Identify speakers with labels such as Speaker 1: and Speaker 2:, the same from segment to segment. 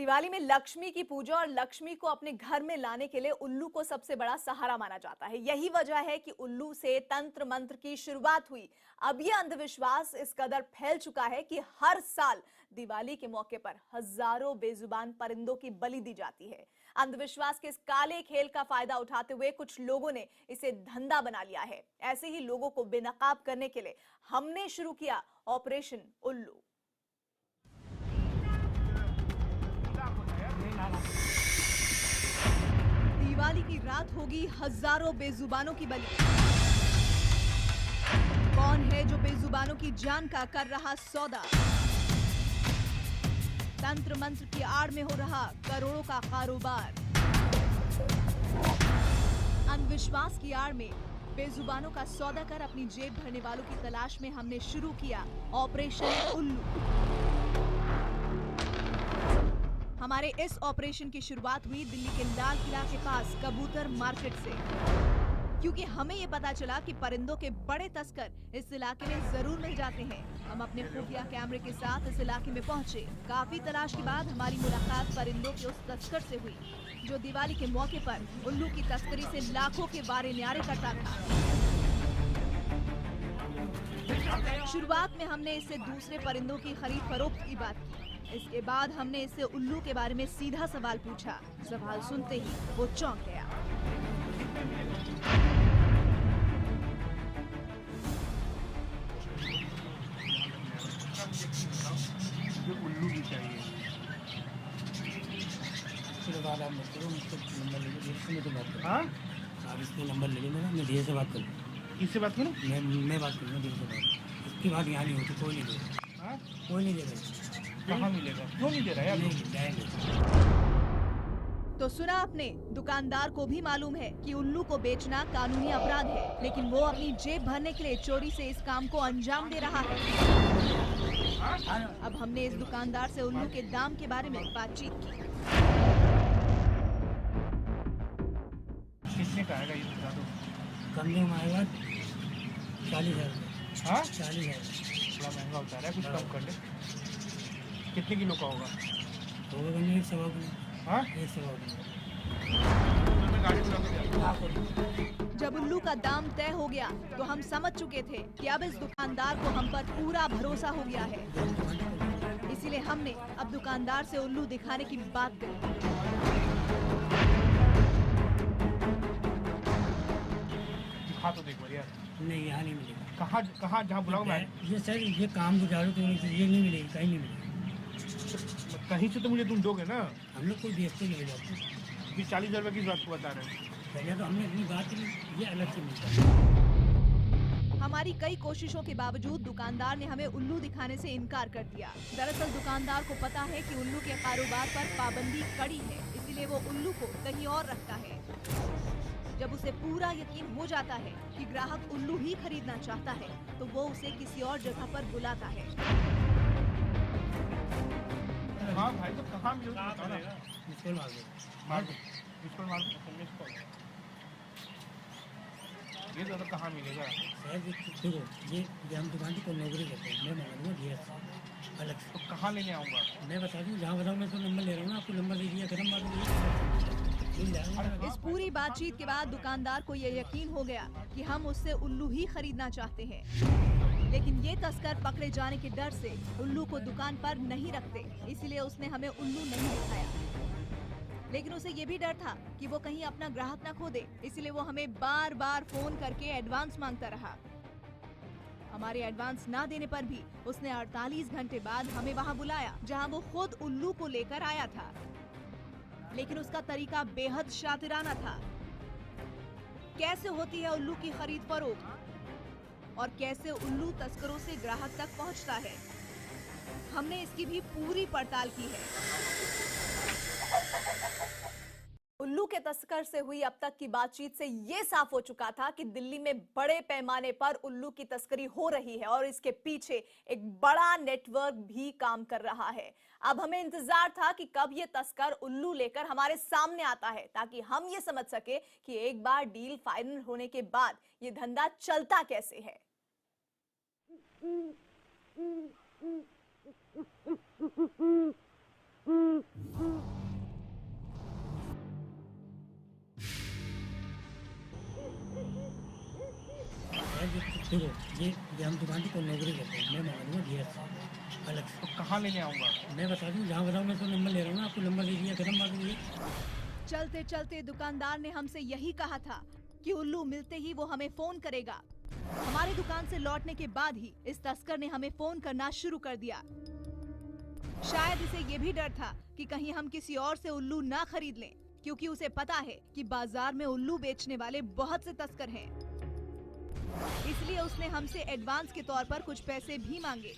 Speaker 1: दिवाली में लक्ष्मी की पूजा और लक्ष्मी को अपने घर में लाने के लिए उल्लू को सबसे बड़ा सहारा माना जाता है। यही वजह है कि उल्लू से तंत्र मंत्र की शुरुआत हुई। अब यह अंधविश्वास इस कदर फैल चुका है कि हर साल दिवाली के मौके पर हजारों बेजुबान परिंदों की बलि दी जाती है। अंधविश्वास के इस काले खेल का फायदा उठाते हुए कुछ लोगों ने इसे धंधा बना लिया है। ऐसे ही लोगों को बेनकाब करने के लिए हमने शुरू किया ऑपरेशन उल्लू। दिवाली की रात होगी हजारों बेजुबानों की बलि। कौन है जो बेजुबानों की जान का कर रहा सौदा? तंत्र मंत्र की आड़ में हो रहा करोड़ों का कारोबार। अंधविश्वास की आड़ में बेजुबानों का सौदा कर अपनी जेब भरने वालों की तलाश में हमने शुरू किया ऑपरेशन उल्लू। हमारे इस ऑपरेशन की शुरुआत हुई दिल्ली के लाल किला के पास कबूतर मार्केट से, क्योंकि हमें ये पता चला कि परिंदों के बड़े तस्कर इस इलाके में जरूर मिल जाते हैं। हम अपने खुफिया कैमरे के साथ इस इलाके में पहुंचे। काफी तलाश के बाद हमारी मुलाकात परिंदों के उस तस्कर से हुई जो दिवाली के मौके पर उल्लू की तस्करी से लाखों के वारे न्यारे करता था। शुरुआत में हमने इससे दूसरे परिंदों की खरीद फरोख्त की बात की। इसके बाद हमने इससे उल्लू के बारे में सीधा सवाल पूछा। सवाल सुनते ही वो चौंक गया।
Speaker 2: उल्लू भी चाहिए। हाँ?
Speaker 3: आप इसमें नंबर ले लीजिए, मैं धीरे से बात करूँ।
Speaker 2: किससे बात करूँ?
Speaker 3: मैं बात करूँगा धीरे से बात। इसकी बात यहाँ नहीं होती, कोई नहीं देगा।
Speaker 2: हाँ?
Speaker 3: कोई नहीं देगा।
Speaker 2: कहाँ मिलेगा? क्यों नहीं दे रहा है?
Speaker 3: नहीं जाएंगे।
Speaker 1: तो सुना आपने, दुकानदार को भी मालूम है कि उल्लू को बेचना कानूनी अपराध है, लेकिन वो अपनी जेब भरने के लिए चोरी से इस काम को अंजाम दे रहा है। अब हमने इस दुकानदार से उल्लू के दाम के बारे में बातचीत की।
Speaker 2: कितने का आएगा ये बता दो।
Speaker 3: कम में आएगा 40,000।
Speaker 2: हाँ?
Speaker 3: 40,000।
Speaker 2: थोड़ा महंगा होता है, कुछ कम कर ले। कितने किलो का होगा?
Speaker 3: होगा नहीं, 1.25 किलो।
Speaker 2: हाँ?
Speaker 3: 1.25 किलो।
Speaker 2: मैं गाड़ी बुला के जाऊँ।
Speaker 1: जब उल्लू का दाम तय हो गया तो हम समझ चुके थे कि अब इस दुकानदार को हम पर पूरा भरोसा हो गया है। इसीलिए हमने अब दुकानदार से उल्लू दिखाने की बात करी।
Speaker 2: दिखा तो देख यार।
Speaker 3: नहीं, यहाँ नहीं मिलेगा।
Speaker 2: कहाँ जहाँ बुलाऊँ मैं?
Speaker 3: ये सर, ये काम गुजारो तो ये नहीं मिलेगी, कहीं नहीं मिलेगी।
Speaker 2: कहीं से तो मुझे तुम दोगे ना?
Speaker 3: हम लोग कोई देखते नहीं जाते।
Speaker 2: अभी 40,000 रुपये की बात को बता रहे हैं।
Speaker 3: पहले तो हमने अपनी बात की, ये अलग से मिलता है।
Speaker 1: हमारी कई कोशिशों के बावजूद दुकानदार ने हमें उल्लू दिखाने से इनकार कर दिया। दरअसल दुकानदार को पता है कि उल्लू के कारोबार पर पाबंदी कड़ी है, इसीलिए वो उल्लू को कहीं और रखता है। जब उसे पूरा यकीन हो जाता है कि ग्राहक उल्लू ही खरीदना चाहता है, तो वो उसे किसी और जगह पर बुलाता है।
Speaker 2: हाँ भाई, तो कहाँ मिलेगा? मार दो। ये तो कहाँ मिलेगा?
Speaker 3: देखो, ये हम दुकान की कोई नौकरी करते हैं, मैं मंगा दूँगा धीरे से अलग से।
Speaker 2: तो कहाँ लेने आऊँगा?
Speaker 3: मैं बता दूँ, जहाँ बताऊँ मैं तो नंबर ले रहा हूँ ना, आपको नंबर दे दिया, खत्म बात मिल जाएगा।
Speaker 1: इस पूरी बातचीत के बाद दुकानदार को ये यकीन हो गया कि हम उससे उल्लू ही खरीदना चाहते हैं, लेकिन ये तस्कर पकड़े जाने के डर से उल्लू को दुकान पर नहीं रखते, इसीलिए उसने हमें उल्लू नहीं दिखाया। लेकिन उसे ये भी डर था कि वो कहीं अपना ग्राहक ना खो दे, इसीलिए वो हमें बार बार फोन करके एडवांस मांगता रहा। हमारे एडवांस ना देने पर भी उसने 48 घंटे बाद हमें वहाँ बुलाया, जहाँ वो खुद उल्लू को लेकर आया था। लेकिन उसका तरीका बेहद शातिराना था। कैसे होती है उल्लू की खरीद फरोख्त और कैसे उल्लू तस्करों से ग्राहक तक पहुंचता है, हमने इसकी भी पूरी पड़ताल की है। उल्लू के तस्कर से हुई अब तक की बातचीत से ये साफ हो चुका था कि दिल्ली में बड़े पैमाने पर उल्लू की तस्करी हो रही है और इसके पीछे एक बड़ा नेटवर्क भी काम कर रहा है। अब हमें इंतजार था कि कब ये तस्कर उल्लू लेकर हमारे सामने आता है, ताकि हम ये समझ सके कि एक बार डील फाइनल होने के बाद ये धंधा चलता कैसे है।
Speaker 3: देखो ये हम दुकान की कोई नौकरी करते हैं, मैं मंगा दूंगा धीरज से अलग से।
Speaker 2: तो कहाँ लेने आऊँगा?
Speaker 3: मैं बता दूँ जहाँ बताऊँ, मैं तो नंबर ले रहा हूँ ना, आपको नंबर दे दिया, कदम बात हुई है।
Speaker 1: चलते चलते दुकानदार ने हमसे यही कहा था कि उल्लू मिलते ही वो हमें फोन करेगा। हमारी दुकान से लौटने के बाद ही इस तस्कर ने हमें फोन करना शुरू कर दिया। शायद इसे ये भी डर था कि कहीं हम किसी और से उल्लू ना खरीद लें, क्योंकि उसे पता है कि बाजार में उल्लू बेचने वाले बहुत से तस्कर हैं। इसलिए उसने हमसे एडवांस के तौर पर कुछ पैसे भी मांगे।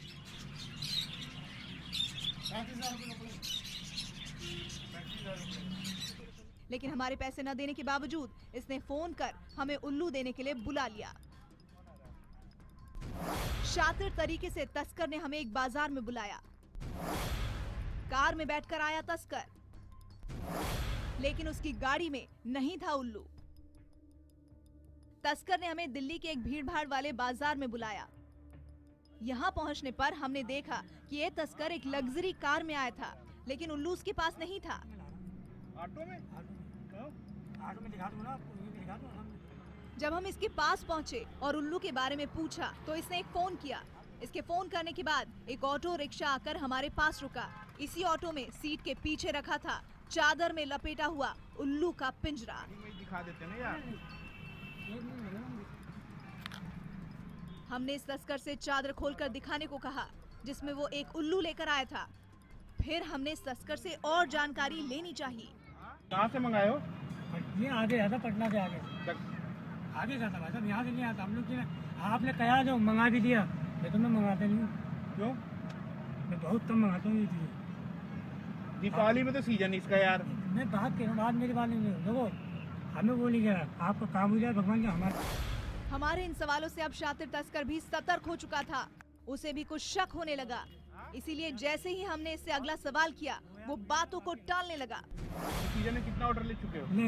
Speaker 1: लेकिन हमारे पैसे न देने के बावजूद इसने फोन कर हमें उल्लू देने के लिए बुला लिया। शातिर तरीके से तस्कर ने हमें एक बाजार में बुलाया। कार में बैठकर आया तस्कर, लेकिन उसकी गाड़ी में नहीं था उल्लू। तस्कर ने हमें दिल्ली के एक भीड़भाड़ वाले बाजार में बुलाया। यहाँ पहुँचने पर हमने देखा कि ये तस्कर एक लग्जरी कार में आया था, लेकिन उल्लू उसके पास नहीं था।
Speaker 2: ऑटो में?
Speaker 3: ऑटो में दिखा दूँ ना आपको, ये दिखा दूँ हम।
Speaker 1: जब हम इसके पास पहुँचे और उल्लू के बारे में पूछा तो इसने एक फोन किया। इसके फोन करने के बाद एक ऑटो रिक्शा आकर हमारे पास रुका। इसी ऑटो में सीट के पीछे रखा था चादर में लपेटा हुआ उल्लू का पिंजरा।
Speaker 2: दिखा देते ना यार।
Speaker 1: हमने इस तस्कर से चादर खोलकर दिखाने को कहा, जिसमें वो एक उल्लू लेकर आया था। फिर हमने इस तस्कर से और जानकारी लेनी चाहिए।
Speaker 2: कहाँ से मंगाए हो?
Speaker 3: ये आगे आता, पटना से आगे जाता भाई साहब, यहाँ से नहीं आता। हम लोग आपने कहा जो मंगा भी दिया, लेकिन मैं मंगाता नहीं हूँ।
Speaker 2: क्यों?
Speaker 3: मैं बहुत कम मंगाता हूँ ये चीज़ें।
Speaker 2: दीपावली में तो सीजन इसका यार।
Speaker 3: मैं बात कर रहा हूँ, बात मेरी बात नहीं है। देखो हमें वो नहीं कह, आपका काम हो जाए भगवान का।
Speaker 1: हमारे इन सवालों से अब शातिर तस्कर भी सतर्क हो चुका था। उसे भी कुछ शक होने लगा, इसीलिए जैसे ही हमने इससे अगला सवाल किया वो बातों को टालने लगा।
Speaker 2: सीजन में कितना ऑर्डर ले चुके हो?
Speaker 3: नहीं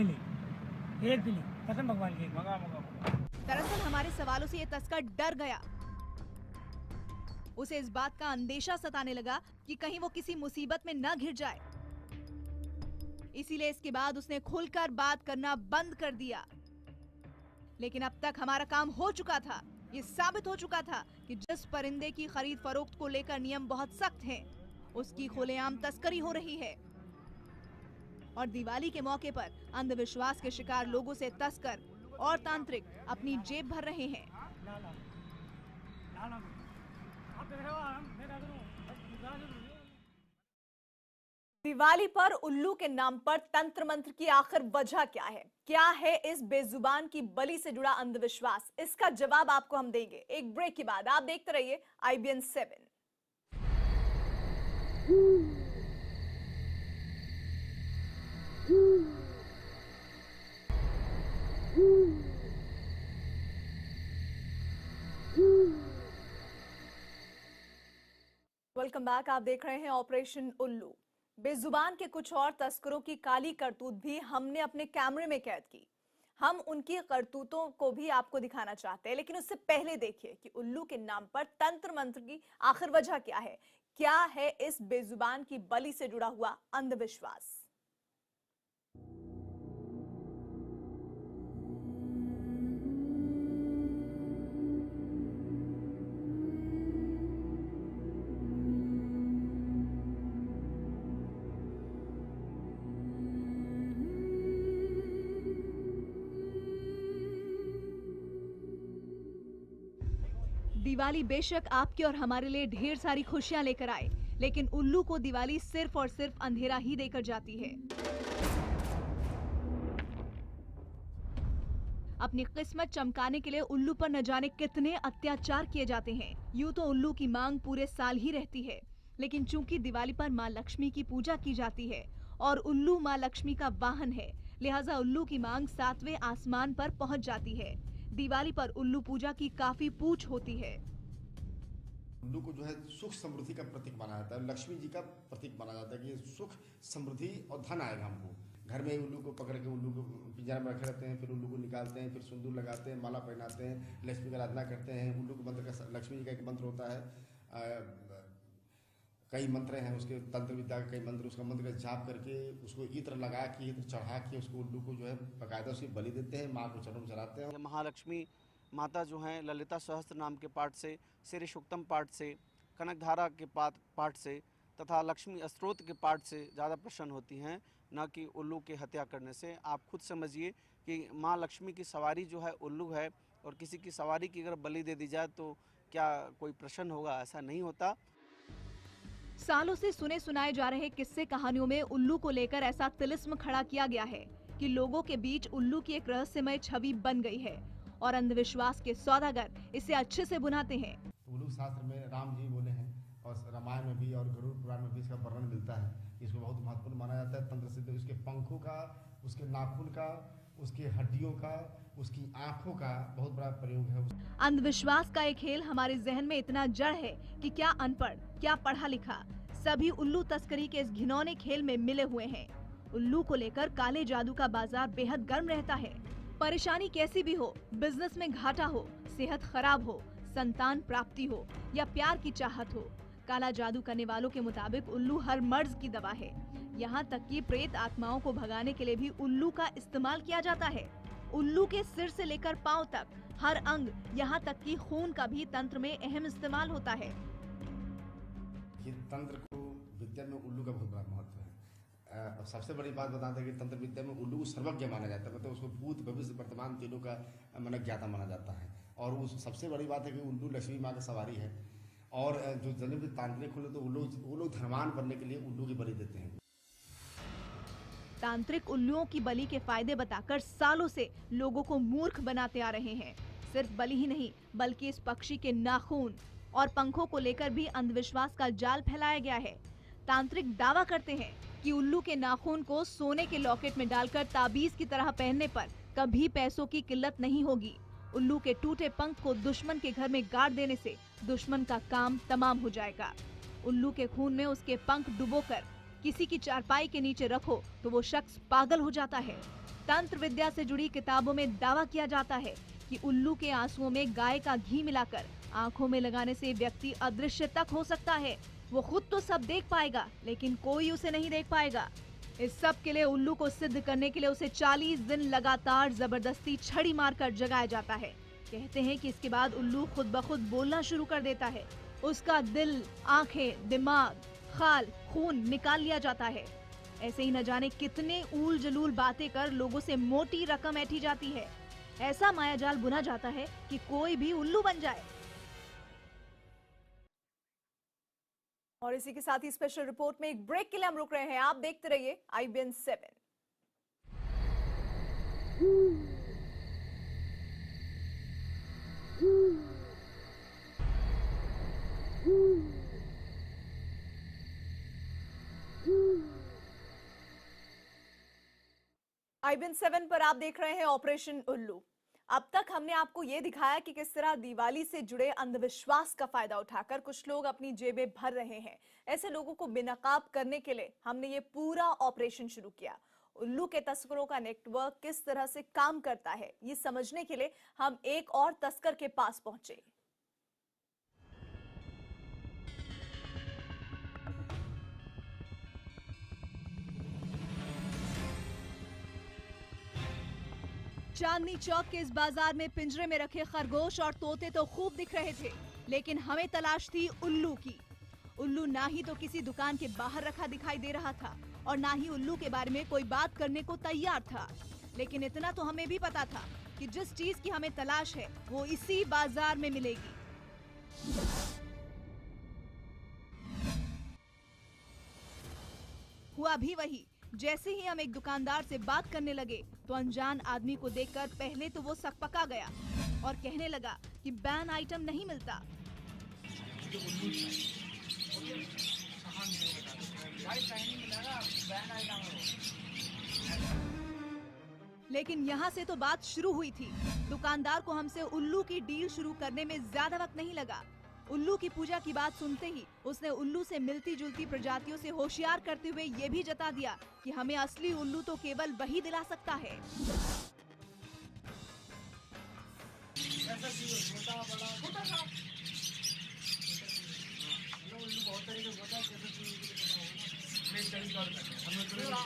Speaker 3: एक भी नहीं, कसम भगवान की।
Speaker 2: मंगा।
Speaker 1: दरअसल हमारे सवालों से ये तस्कर डर गया। उसे इस बात का अंदेशा सताने लगा कि कहीं वो किसी मुसीबत में न घिर जाए। इसीलिए इसके बाद उसने खुलकर बात करना बंद कर दिया। लेकिन अब तक हमारा काम हो चुका था। ये साबित हो चुका था कि जिस परिंदे की खरीद फरोख्त को लेकर नियम बहुत सख्त हैं, उसकी खुलेआम तस्करी हो रही है। और दिवाली के मौके पर अंधविश्वास के शिकार लोगों से तस्कर और तांत्रिक अपनी जेब भर रहे हैं। दिवाली पर उल्लू के नाम पर तंत्र मंत्र की आखिर वजह क्या है? क्या है इस बेजुबान की बलि से जुड़ा अंधविश्वास? इसका जवाब आपको हम देंगे एक ब्रेक के बाद। आप देखते रहिए IBN 7। Welcome back. आप देख रहे हैं ऑपरेशन उल्लू। बेजुबान के कुछ और तस्करों की काली करतूत भी हमने अपने कैमरे में कैद की। हम उनकी करतूतों को भी आपको दिखाना चाहते हैं, लेकिन उससे पहले देखिए कि उल्लू के नाम पर तंत्र मंत्र की आखिर वजह क्या है। क्या है इस बेजुबान की बलि से जुड़ा हुआ अंधविश्वास? दिवाली बेशक आपके और हमारे लिए ढेर सारी खुशियां लेकर आए, लेकिन उल्लू को दिवाली सिर्फ और सिर्फ अंधेरा ही देकर जाती है। अपनी किस्मत चमकाने के लिए उल्लू पर न जाने कितने अत्याचार किए जाते हैं। यूं तो उल्लू की मांग पूरे साल ही रहती है, लेकिन चूंकि दिवाली पर मां लक्ष्मी की पूजा की जाती है और उल्लू मां लक्ष्मी का वाहन है, लिहाजा उल्लू की मांग 7वें आसमान पर पहुंच जाती है। दिवाली पर उल्लू पूजा की काफी पूछ होती है।
Speaker 4: उल्लू को जो है सुख समृद्धि का प्रतीक माना जाता है, लक्ष्मी जी का प्रतीक माना जाता है कि सुख समृद्धि और धन आएगा हमको। घर में उल्लू को पकड़ के उल्लू को पिंजरा में रखे रहते हैं, फिर उल्लू को निकालते हैं, फिर सिंदूर लगाते हैं, माला पहनाते हैं, लक्ष्मी की आराधना करते हैं। उल्लू के मंत्र का, लक्ष्मी जी का एक मंत्र होता है, कई मंत्र हैं उसके, तंत्र विद्या के कई मंत्र, उसका मंत्र का जाप करके उसको इत्र लगा के इत्र चढ़ा के उसको उल्लू को जो है बाकायदा उसकी बलि देते हैं, माँ को चरणों में चढ़ाते हैं।
Speaker 5: महालक्ष्मी माता जो हैं ललिता सहस्त्र नाम के पाठ से, श्री शुक्तम पाठ से, कनकधारा के पाठ से तथा लक्ष्मी स्त्रोत के पाठ से ज़्यादा प्रसन्न होती हैं, न कि उल्लू के हत्या करने से। आप खुद समझिए कि माँ लक्ष्मी की सवारी जो है उल्लू है, और किसी की सवारी की अगर बलि दे दी जाए तो क्या कोई प्रसन्न होगा? ऐसा नहीं होता।
Speaker 1: सालों से सुने सुनाए जा रहे किस्से कहानियों में उल्लू को लेकर ऐसा तिलिस्म खड़ा किया गया है कि लोगों के बीच उल्लू की एक रहस्यमय छवि बन गई है और अंधविश्वास के सौदागर इसे अच्छे से बुनाते हैं।
Speaker 4: उल्लू शास्त्र में राम जी बोले हैं और रामायण में भी और गरुड़ पुराण में भी इसका वर्णन मिलता है। इसको बहुत महत्वपूर्ण माना जाता है तंत्र सिद्ध। उसके पंखों का, उसके नाखून का, उसके हड्डियों का, उसकी आंखों का बहुत बड़ा प्रयोग है।
Speaker 1: अंधविश्वास का एक खेल हमारे जहन में इतना जड़ है कि क्या अनपढ़, क्या पढ़ा लिखा, सभी उल्लू तस्करी के इस घिनौने खेल में मिले हुए हैं। उल्लू को लेकर काले जादू का बाजार बेहद गर्म रहता है। परेशानी कैसी भी हो, बिजनेस में घाटा हो, सेहत खराब हो, संतान प्राप्ति हो या प्यार की चाहत हो, काला जादू करने वालों के मुताबिक उल्लू हर मर्ज की दवा है। यहाँ तक कि प्रेत आत्माओं को भगाने के लिए भी उल्लू का इस्तेमाल किया जाता है। उल्लू के सिर से लेकर पांव तक हर अंग, यहाँ तक कि खून का भी तंत्र में अहम इस्तेमाल होता है।
Speaker 4: ये तंत्र को विद्या में उल्लू का बहुत बड़ा महत्व है। सबसे बड़ी बात बताते हैं कि तंत्र विद्या में उल्लू को सर्वज्ञ माना जाता है, मतलब उसको भूत भविष्य वर्तमान तीनों का ज्ञाता माना जाता है। और उस सबसे बड़ी बात है कि उल्लू लक्ष्मी माँ का सवारी है। और जो जन्म तांत्रिक खुले तो वो लोग धनवान बनने के लिए उल्लू की बलि देते हैं।
Speaker 1: तांत्रिक उल्लुओं की बलि के फायदे बताकर सालों से लोगों को मूर्ख बनाते आ रहे हैं। सिर्फ बलि ही नहीं, बल्कि इस पक्षी के नाखून और पंखों को लेकर भी अंधविश्वास का जाल फैलाया गया है। तांत्रिक दावा करते हैं कि उल्लू के नाखून को सोने के लॉकेट में डालकर ताबीज की तरह पहनने पर कभी पैसों की किल्लत नहीं होगी। उल्लू के टूटे पंख को दुश्मन के घर में गाड़ देने से दुश्मन का काम तमाम हो जाएगा। उल्लू के खून में उसके पंख डुबोकर किसी की चारपाई के नीचे रखो तो वो शख्स पागल हो जाता है। तंत्र विद्या से जुड़ी किताबों में दावा किया जाता है कि उल्लू के आंसुओं में गाय का घी मिलाकर आंखों में लगाने से व्यक्ति अदृश्य तक हो सकता है। वो खुद तो सब देख पाएगा, लेकिन कोई उसे नहीं देख पाएगा। इस सब के लिए उल्लू को सिद्ध करने के लिए उसे 40 दिन लगातार जबरदस्ती छड़ी मारकर जगाया जाता है। कहते हैं कि इसके बाद उल्लू खुद ब खुद बोलना शुरू कर देता है। उसका दिल, आंखें, दिमाग, खाल, खून निकाल लिया जाता है। ऐसे ही न जाने कितने ऊल जलूल बातें कर लोगों से मोटी रकम ऐंठी जाती है। ऐसा मायाजाल बुना जाता है कि कोई भी उल्लू बन जाए। और इसी के साथ ही स्पेशल रिपोर्ट में एक ब्रेक के लिए हम रुक रहे हैं। आप देखते रहिए IBN 7। IBN 7 पर आप देख रहे हैं ऑपरेशन उल्लू। अब तक हमने आपको ये दिखाया कि किस तरह दिवाली से जुड़े अंधविश्वास का फायदा उठाकर कुछ लोग अपनी जेबें भर रहे हैं। ऐसे लोगों को बेनकाब करने के लिए हमने ये पूरा ऑपरेशन शुरू किया। उल्लू के तस्करों का नेटवर्क किस तरह से काम करता है, ये समझने के लिए हम एक और तस्कर के पास पहुंचे। चांदनी चौक के इस बाजार में पिंजरे में रखे खरगोश और तोते तो खूब दिख रहे थे, लेकिन हमें तलाश थी उल्लू की। उल्लू ना ही तो किसी दुकान के बाहर रखा दिखाई दे रहा था और ना ही उल्लू के बारे में कोई बात करने को तैयार था। लेकिन इतना तो हमें भी पता था कि जिस चीज की हमें तलाश है वो इसी बाजार में मिलेगी। हुआ भी वही। जैसे ही हम एक दुकानदार से बात करने लगे तो अनजान आदमी को देखकर पहले तो वो सकपका गया और कहने लगा कि बैन आइटम नहीं मिलता। लेकिन यहाँ से तो बात शुरू हुई थी। दुकानदार को हमसे उल्लू की डील शुरू करने में ज्यादा वक्त नहीं लगा। उल्लू की पूजा की बात सुनते ही उसने उल्लू से मिलती जुलती प्रजातियों से होशियार करते हुए ये भी जता दिया कि हमें असली उल्लू तो केवल वही दिला सकता है।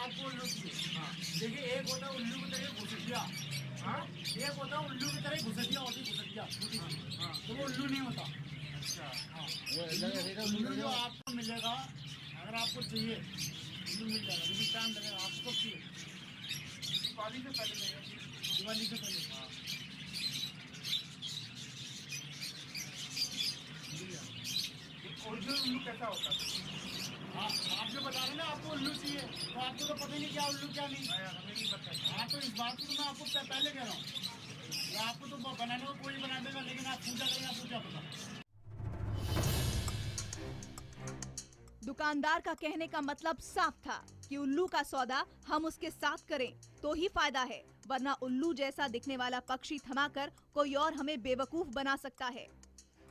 Speaker 3: आपको उल्लू चाहिए। हाँ देखिए, एक होता है उल्लू की तरह घुसटिया। हाँ, एक होता है उल्लू की तरह घुसटिया होती, घुसटिया। हाँ, तो वो उल्लू नहीं होता। अच्छा, हाँ, उल्लू जो आपको मिलेगा, अगर आपको चाहिए उल्लू मिल जाएगा, लेकिन टाइम लगेगा। आपको चाहिए दिवाली से पहले, दिवाली से पहले। हाँ,
Speaker 2: ओरिजिनल उल्लू कैसा होता है?
Speaker 3: आप जो बता रहे हैं ना, आपको उल्लू चाहिए, तो आपको तो पता ही नहीं क्या उल्लू क्या नहीं।
Speaker 2: हमें नहीं पता।
Speaker 3: हाँ, तो इस बात को तो मैं आपको पहले कह रहा हूँ, आपको तो बनाने को कोई बना देगा, लेकिन आप पूजा करेंगे, आपको क्या पता।
Speaker 1: दुकानदार का कहने का मतलब साफ था कि उल्लू का सौदा हम उसके साथ करें तो ही फायदा है, वरना उल्लू जैसा दिखने वाला पक्षी थमाकर कोई और हमें बेवकूफ बना सकता है।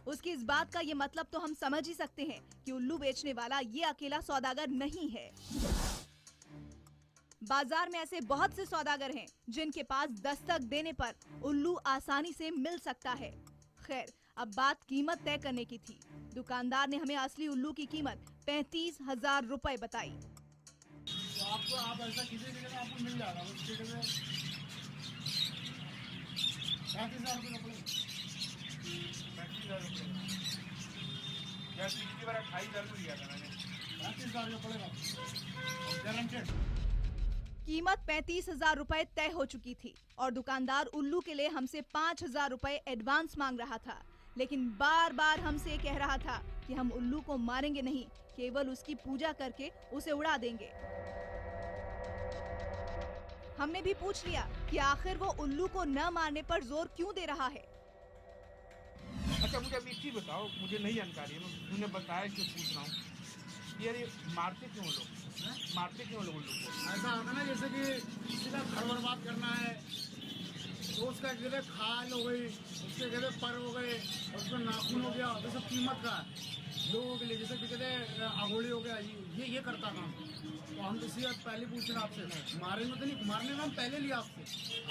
Speaker 1: उसकी इस बात का ये मतलब तो हम समझ ही सकते हैं कि उल्लू बेचने वाला ये अकेला सौदागर नहीं है। बाजार में ऐसे बहुत से सौदागर हैं जिनके पास दस्तक देने पर उल्लू आसानी से मिल सकता है। खैर, अब बात कीमत तय करने की थी। दुकानदार ने हमें असली उल्लू की कीमत 35,000 रुपए बताई।
Speaker 3: तो आपको, आप ऐसा किसी जगह आपको मिल जाएगा, उस जगह 35,000 रुपये का पड़ेगा।
Speaker 2: 35,000 रुपये या पिछली बार 28,000 को लिया था मैंने।
Speaker 3: 35,000 का पड़ेगा गारंटेड।
Speaker 1: कीमत 35,000 रुपए तय हो चुकी थी और दुकानदार उल्लू के लिए हमसे 5,000 रुपए एडवांस मांग रहा था, लेकिन बार बार हमसे कह रहा था कि हम उल्लू को मारेंगे नहीं, केवल उसकी पूजा करके उसे उड़ा देंगे। हमने भी पूछ लिया कि आखिर वो उल्लू को न मारने पर जोर क्यों दे रहा है।
Speaker 2: अच्छा, मुझे अभी एक चीज बताओ, मुझे नहीं जानकारी है, तूने बताया इसलिए पूछ रहा हूँ। ये मारते क्यों लोग? मारते क्यों लोग उल्लू को?
Speaker 3: ऐसा होता ना, जैसे कि किसी का घर बर्बाद करना है, तो उसका कहते खाल हो गई, उसके कहते पर हो गए, और उसका नाखून हो गया, तो सब कीमत का है लोगों के लिए। जैसे कि कहते अघोड़ी हो गया, ये करता काम। तो हम तो इसी बात पहले पूछ रहे आपसे, मारेंगे तो नहीं, मारने का हम पहले लिया आपसे।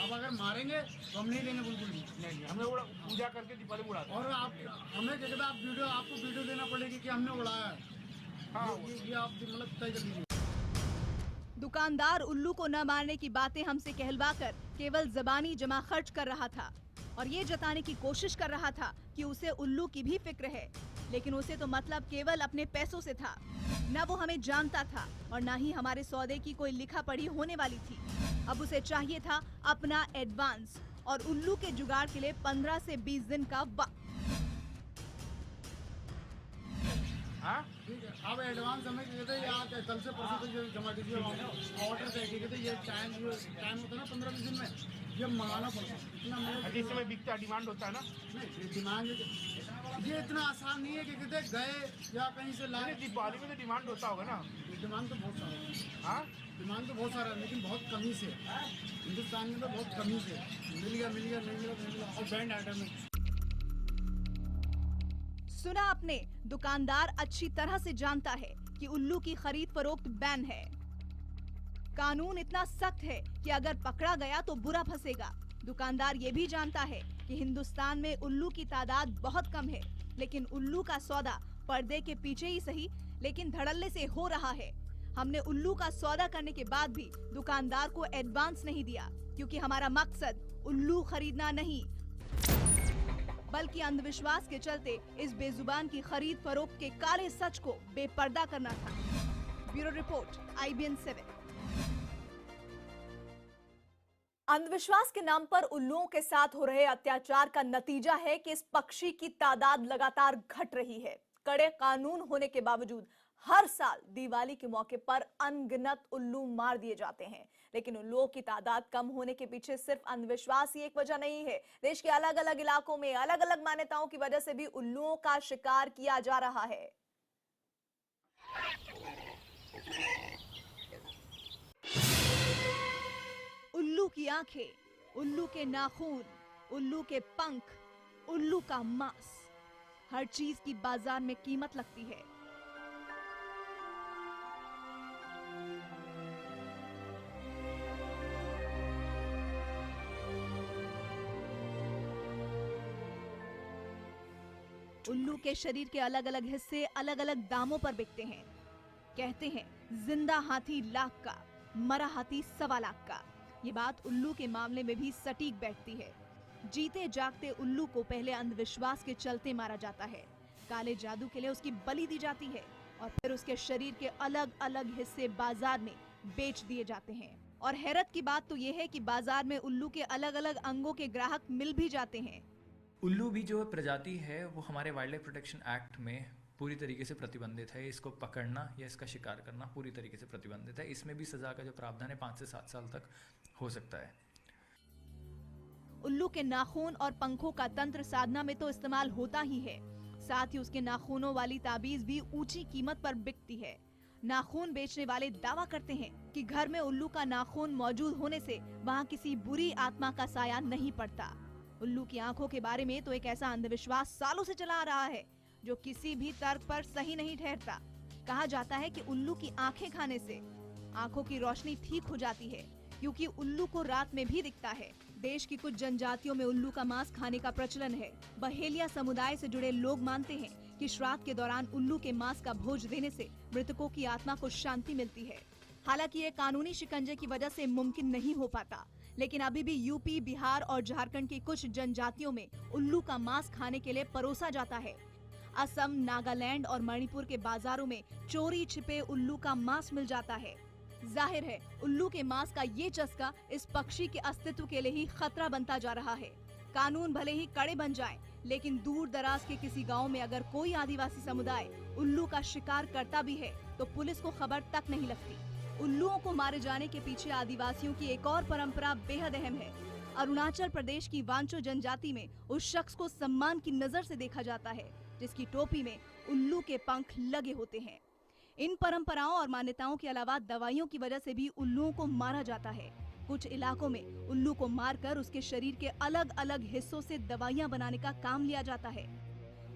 Speaker 3: अब अगर मारेंगे तो हम नहीं देंगे बिल्कुल भी।
Speaker 2: नहीं, हमें पूजा करके दीपावली उड़ाते।
Speaker 3: और आप हमें क्या कहते हैं, आपको वीडियो देना पड़ेगी कि हमने उड़ाया है।
Speaker 2: हाँ,
Speaker 3: ये आप मतलब तय कर लीजिए।
Speaker 1: दुकानदार उल्लू को न मारने की बातें हमसे कहलवाकर केवल ज़बानी जमा खर्च कर रहा था और ये जताने की कोशिश कर रहा था कि उसे उल्लू की भी फिक्र है, लेकिन उसे तो मतलब केवल अपने पैसों से था। न वो हमें जानता था और न ही हमारे सौदे की कोई लिखा पढ़ी होने वाली थी। अब उसे चाहिए था अपना एडवांस और उल्लू के जुगाड़ के लिए 15 से 20 दिन का वक्त।
Speaker 2: हाँ,
Speaker 3: ठीक है, अब एडवांस हमें कहते हैं या कल से परसों तक जमा कीजिए। ऑर्डर देखे कहते ये टाइम होता है ना 15-20 दिन में, ये मंगाना पड़ता है। इतना
Speaker 2: जिस समय बिकता डिमांड होता है ना।
Speaker 3: नहीं, डिमांड ये इतना आसान नहीं है कि कहते गए या कहीं से लाए।
Speaker 2: दीपावली में तो डिमांड होता होगा ना।
Speaker 3: डिमांड तो बहुत सारा है।
Speaker 2: हाँ,
Speaker 3: डिमांड तो बहुत सारा है, लेकिन बहुत कमी से। हिंदुस्तान में तो बहुत कमी से मिल गया, नहीं मिला और बैंड आइटम में।
Speaker 1: सुना आपने, दुकानदार अच्छी तरह से जानता है कि उल्लू की खरीद फरोख्त बैन है। कानून इतना सख्त है कि अगर पकड़ा गया तो बुरा फंसेगा। दुकानदार ये भी जानता है कि हिंदुस्तान में उल्लू की तादाद बहुत कम है, लेकिन उल्लू का सौदा पर्दे के पीछे ही सही लेकिन धड़ल्ले से हो रहा है। हमने उल्लू का सौदा करने के बाद भी दुकानदार को एडवांस नहीं दिया, क्योंकि हमारा मकसद उल्लू खरीदना नहीं बल्कि अंधविश्वास के चलते इस बेजुबान की खरीद फरोख्त के काले सच को बेपर्दा करना था। Bureau report, IBN 7। अंधविश्वास के नाम पर उल्लुओं के साथ हो रहे अत्याचार का नतीजा है कि इस पक्षी की तादाद लगातार घट रही है। कड़े कानून होने के बावजूद हर साल दिवाली के मौके पर अनगिनत उल्लू मार दिए जाते हैं, लेकिन उल्लुओं की तादाद कम होने के पीछे सिर्फ अंधविश्वास ही एक वजह नहीं है। देश के अलग अलग इलाकों में अलग अलग मान्यताओं की वजह से भी उल्लुओं का शिकार किया जा रहा है। उल्लू की आंखें, उल्लू के नाखून, उल्लू के पंख, उल्लू का मांस, हर चीज की बाजार में कीमत लगती है। उल्लू के शरीर के अलग अलग हिस्से अलग अलग दामों पर बिकते हैं। कहते हैं जिंदा हाथी लाख का, मरा हाथी 1.25 लाख का। ये बात उल्लू के मामले में भी सटीक बैठती है। जीते जागते उल्लू को पहले अंधविश्वास के चलते मारा जाता है, काले जादू के लिए उसकी बलि दी जाती है और फिर उसके शरीर के अलग अलग हिस्से बाजार में बेच दिए जाते हैं। और हैरत की बात तो ये है कि बाजार में उल्लू के अलग अलग अंगों के ग्राहक मिल भी जाते हैं।
Speaker 6: उल्लू भी जो प्रजाति है वो हमारे वाइल्ड लाइफ प्रोटेक्शन एक्ट में पूरी तरीके से प्रतिबंधित है। इसको पकड़ना या इसका शिकार करना पूरी तरीके से प्रतिबंधित है। इसमें भी सजा का जो प्रावधान है 5 से 7 साल तक हो सकता है।
Speaker 1: उल्लू के नाखून और पंखों का तंत्र साधना में तो इस्तेमाल होता ही है, साथ ही उसके नाखूनों वाली ताबीज भी ऊंची कीमत पर बिकती है। नाखून बेचने वाले दावा करते हैं कि घर में उल्लू का नाखून मौजूद होने से वहाँ किसी बुरी आत्मा का साया नहीं पड़ता। उल्लू की आंखों के बारे में तो एक ऐसा अंधविश्वास सालों से चला आ रहा है जो किसी भी तर्क पर सही नहीं ठहरता। कहा जाता है कि उल्लू की आंखें खाने से आंखों की रोशनी ठीक हो जाती है, क्योंकि उल्लू को रात में भी दिखता है। देश की कुछ जनजातियों में उल्लू का मांस खाने का प्रचलन है। बहेलिया समुदाय से जुड़े लोग मानते हैं कि श्राद्ध के दौरान उल्लू के मांस का भोज देने से मृतकों की आत्मा को शांति मिलती है। हालांकि ये कानूनी शिकंजे की वजह से मुमकिन नहीं हो पाता, लेकिन अभी भी यूपी, बिहार और झारखंड की कुछ जनजातियों में उल्लू का मांस खाने के लिए परोसा जाता है। असम, नागालैंड और मणिपुर के बाजारों में चोरी छिपे उल्लू का मांस मिल जाता है। जाहिर है उल्लू के मांस का ये चस्का इस पक्षी के अस्तित्व के लिए ही खतरा बनता जा रहा है। कानून भले ही कड़े बन जाएं, लेकिन दूर दराज के किसी गांव में अगर कोई आदिवासी समुदाय उल्लू का शिकार करता भी है तो पुलिस को खबर तक नहीं लगती। उल्लुओं को मारे जाने के पीछे आदिवासियों की एक और परंपरा बेहद अहम है। अरुणाचल प्रदेश की वांचो जनजाति में उस शख्स को सम्मान की नजर से देखा जाता है जिसकी टोपी में उल्लू के पंख लगे होते हैं। इन परंपराओं और मान्यताओं के अलावा दवाइयों की वजह से भी उल्लुओं को मारा जाता है। कुछ इलाकों में उल्लू को मारकर उसके शरीर के अलग अलग हिस्सों से दवाइयां बनाने का काम लिया जाता है।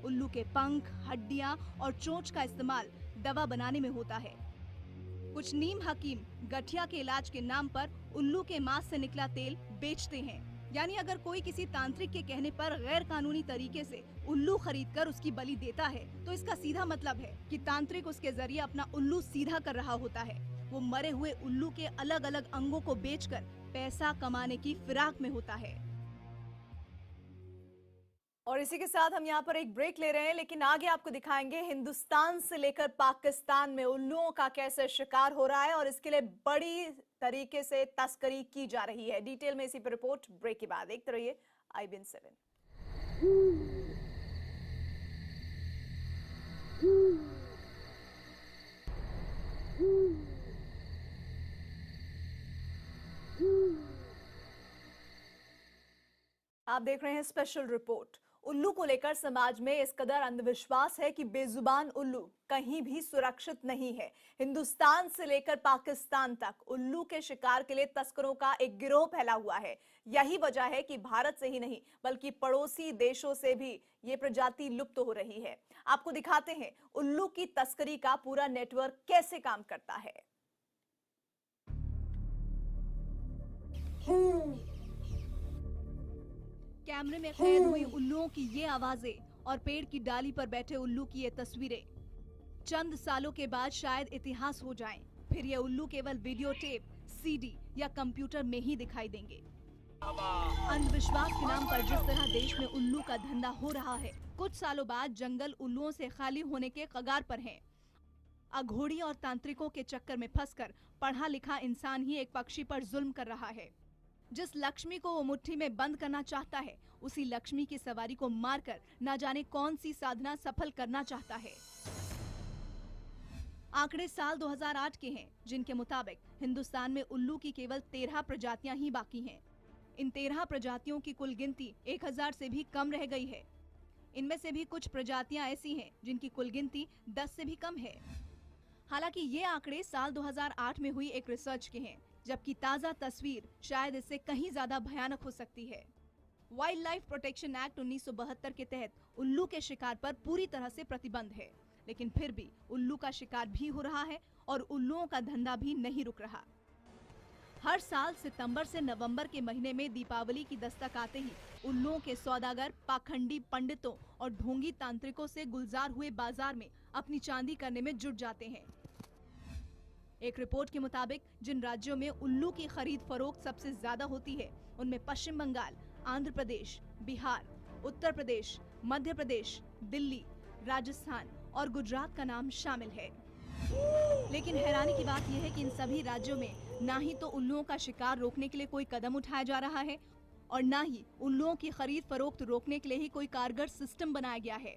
Speaker 1: उल्लू के पंख, हड्डियां और चोंच का इस्तेमाल दवा बनाने में होता है। कुछ नीम हकीम गठिया के इलाज के नाम पर उल्लू के मांस से निकला तेल बेचते हैं। यानी अगर कोई किसी तांत्रिक के कहने पर गैर कानूनी तरीके से उल्लू खरीदकर उसकी बलि देता है तो इसका सीधा मतलब है कि तांत्रिक उसके जरिए अपना उल्लू सीधा कर रहा होता है। वो मरे हुए उल्लू के अलग अलग अंगों को बेचकर पैसा कमाने की फिराक में होता है। और इसी के साथ हम यहाँ पर एक ब्रेक ले रहे हैं, लेकिन आगे आपको दिखाएंगे हिंदुस्तान से लेकर पाकिस्तान में उल्लुओं का कैसे शिकार हो रहा है और इसके लिए बड़ी तरीके से तस्करी की जा रही है। डिटेल में इसी पर रिपोर्ट ब्रेक के बाद देखते रहिए IBN 7। आप देख रहे हैं स्पेशल रिपोर्ट। उल्लू को लेकर समाज में इस कदर अंधविश्वास है कि बेजुबान उल्लू कहीं भी सुरक्षित नहीं है। हिंदुस्तान से लेकर पाकिस्तान तक उल्लू के शिकार के लिए तस्करों का एक गिरोह फैला हुआ है। यही वजह है कि भारत से ही नहीं बल्कि पड़ोसी देशों से भी ये प्रजाति लुप्त हो रही है। आपको दिखाते हैं उल्लू की तस्करी का पूरा नेटवर्क कैसे काम करता है। कैमरे में कैद हुई उल्लुओं की ये आवाजें और पेड़ की डाली पर बैठे उल्लू की ये तस्वीरें चंद सालों के बाद शायद इतिहास हो जाएं। फिर ये उल्लू केवल वीडियो टेप, CD या कंप्यूटर में ही दिखाई देंगे। अंधविश्वास के नाम पर जिस तरह देश में उल्लू का धंधा हो रहा है, कुछ सालों बाद जंगल उल्लुओं से खाली होने के कगार पर हैं। अघोड़ी और तांत्रिकों के चक्कर में फंसकर पढ़ा लिखा इंसान ही एक पक्षी पर जुल्म कर रहा है। जिस लक्ष्मी को वो मुट्ठी में बंद करना चाहता है, उसी लक्ष्मी की सवारी को मारकर न जाने कौन सी साधना सफल करना चाहता है। आंकड़े साल 2008 के हैं, जिनके मुताबिक हिंदुस्तान में उल्लू की केवल 13 प्रजातियां ही बाकी हैं। इन 13 प्रजातियों की कुल गिनती 1000 से भी कम रह गई है। इनमें से भी कुछ प्रजातियां ऐसी हैं जिनकी कुल गिनती 10 से भी कम है। हालांकि ये आंकड़े साल 2008 में हुई एक रिसर्च के हैं, जबकि ताजा तस्वीर शायद इससे कहीं ज्यादा भयानक हो सकती है। वाइल्ड लाइफ प्रोटेक्शन एक्ट 1972 के तहत उल्लू के शिकार पर पूरी तरह से प्रतिबंध है, लेकिन फिर भी उल्लू का शिकार भी हो रहा है और उल्लुओं का धंधा भी नहीं रुक रहा। हर साल सितंबर से नवंबर के महीने में दीपावली की दस्तक आते ही उल्लुओं के सौदागर पाखंडी पंडितों और ढोंगी तांत्रिकों से गुलजार हुए बाजार में अपनी चांदी करने में जुट जाते हैं। एक रिपोर्ट के मुताबिक जिन राज्यों में उल्लू की खरीद फरोख्त सबसे ज्यादा होती है उनमें पश्चिम बंगाल, आंध्र प्रदेश, बिहार, उत्तर प्रदेश, मध्य प्रदेश, दिल्ली, राजस्थान और गुजरात का नाम शामिल है। लेकिन हैरानी की बात यह है कि इन सभी राज्यों में ना ही तो उल्लुओं का शिकार रोकने के लिए कोई कदम उठाया जा रहा है और ना ही उल्लुओं की खरीद फरोख्त रोकने के लिए ही कोई कारगर सिस्टम बनाया गया है।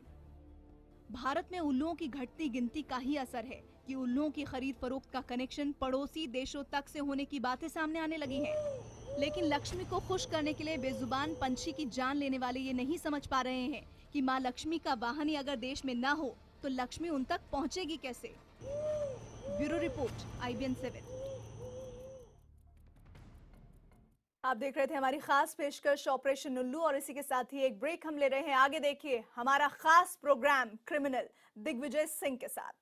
Speaker 1: भारत में उल्लुओं की घटती गिनती का ही असर है कि उल्लुओं की खरीद फरोख्त का कनेक्शन पड़ोसी देशों तक से होने की बातें सामने आने लगी हैं। लेकिन लक्ष्मी को खुश करने के लिए बेजुबान पंछी की जान लेने वाले ये नहीं समझ पा रहे हैं कि माँ लक्ष्मी का वाहन ही अगर देश में ना हो तो लक्ष्मी उन तक पहुँचेगी कैसे। Bureau report, IBN 7। आप देख रहे थे हमारी खास पेशकश ऑपरेशन उल्लू और इसी के साथ ही एक ब्रेक हम ले रहे हैं। आगे देखिए हमारा खास प्रोग्राम क्रिमिनल दिग्विजय सिंह के साथ।